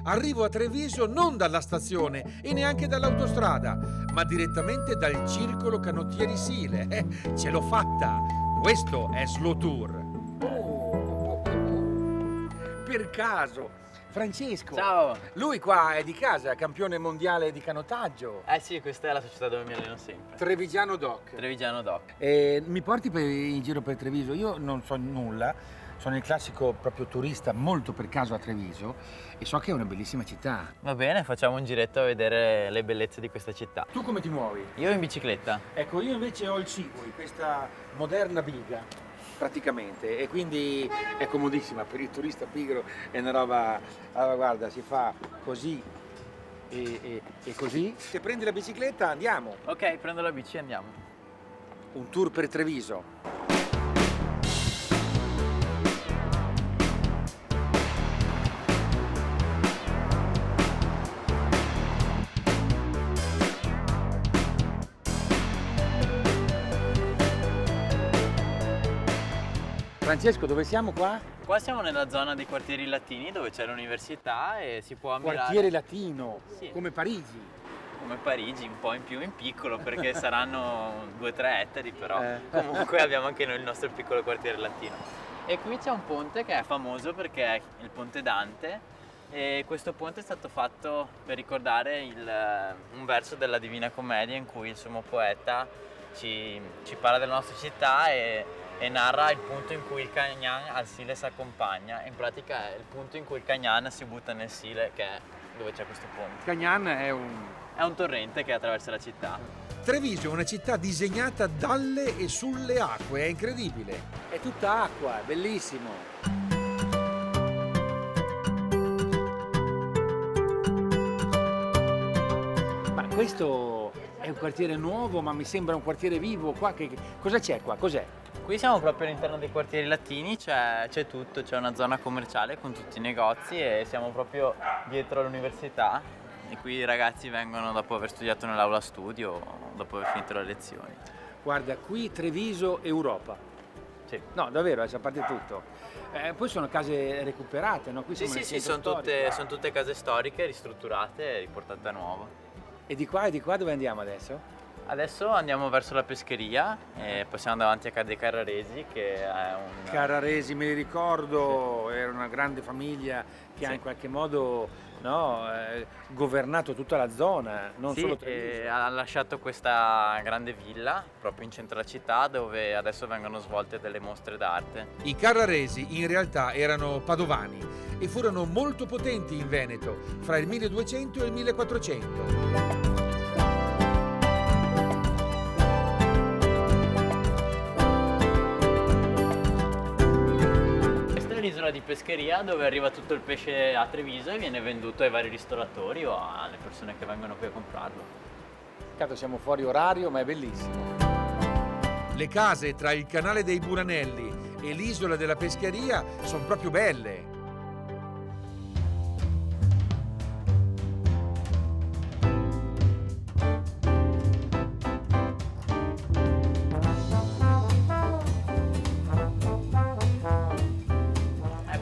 Arrivo a Treviso non dalla stazione e neanche dall'autostrada, ma direttamente dal Circolo Canottieri Sile. Ce l'ho fatta! Questo è Slow Tour. Per caso, Francesco. Ciao! Lui qua è di casa, campione mondiale di canottaggio. Eh sì, questa è la società dove mi alleno sempre. Trevigiano Doc. Trevigiano Doc. Mi porti in giro per Treviso? Io non so nulla, sono il classico proprio turista molto per caso a Treviso e so che è una bellissima città. Va bene, facciamo un giretto a vedere le bellezze di questa città. Tu come ti muovi? Io in bicicletta. Ecco, io invece ho il Segway, questa moderna biga praticamente, e quindi è comodissima per il turista pigro, è una roba, allora guarda, si fa così e così. Se prendi la bicicletta andiamo. Ok, prendo la bici e andiamo. Un tour per Treviso. Francesco, dove siamo qua? Qua siamo nella zona dei quartieri latini dove c'è l'università e si può ammirare... Quartiere latino, Sì. come Parigi. Come Parigi, un po' in più in piccolo perché saranno 2-3 ettari, però comunque abbiamo anche noi il nostro piccolo quartiere latino. E qui c'è un ponte che è famoso perché è il Ponte Dante e questo ponte è stato fatto per ricordare un verso della Divina Commedia in cui il sommo poeta ci parla della nostra città e narra il punto in cui il Cagnan al Sile si accompagna. In pratica è il punto in cui il Cagnan si butta nel Sile, che è dove c'è questo ponte. Cagnan è un torrente che attraversa la città. Treviso è una città disegnata dalle e sulle acque, è incredibile. È tutta acqua, è bellissimo. Ma questo è un quartiere nuovo, ma mi sembra un quartiere vivo qua. Cosa c'è qua? Cos'è? Qui siamo proprio all'interno dei quartieri latini, c'è tutto, c'è una zona commerciale con tutti i negozi e siamo proprio dietro all'università e qui i ragazzi vengono dopo aver studiato nell'aula studio, dopo aver finito le lezioni. Guarda, qui Treviso Europa. Sì. No, davvero, a parte tutto. Poi sono case recuperate, no? Qui Sì, siamo nel sì, centro sono storico. tutte case storiche, ristrutturate e riportate a nuovo. E di qua dove andiamo adesso? Adesso andiamo verso la pescheria e poi siamo davanti a dei Carraresi che è un... Carraresi, me li ricordo, era una grande famiglia che ha Sì. in qualche modo governato tutta la zona, non solo Sì, Treviso. e ha lasciato questa grande villa proprio in centro alla città dove adesso vengono svolte delle mostre d'arte. I Carraresi in realtà erano padovani e furono molto potenti in Veneto fra il 1200 e il 1400. L'isola di pescheria dove arriva tutto il pesce a Treviso e viene venduto ai vari ristoratori o alle persone che vengono qui a comprarlo. Peccato siamo fuori orario, ma è bellissimo. Le case tra il canale dei Buranelli e l'isola della pescheria sono proprio belle.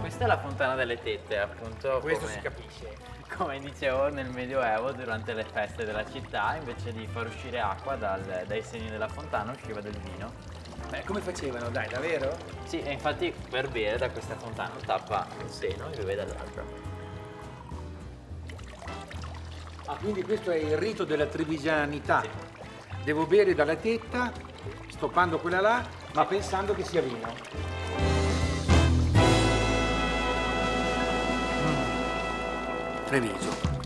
Questa è la fontana delle tette, appunto. Questo si capisce. Come dicevo, nel Medioevo, durante le feste della città, invece di far uscire acqua dai seni della fontana, usciva del vino. Beh, come facevano, dai, davvero? Sì, e infatti per bere da questa fontana tappa un seno e beve dall'altro. Ah, quindi questo è il rito della trevigianità. Sì. Devo bere dalla tetta, stoppando quella là, ma pensando che sia vino. Treviso.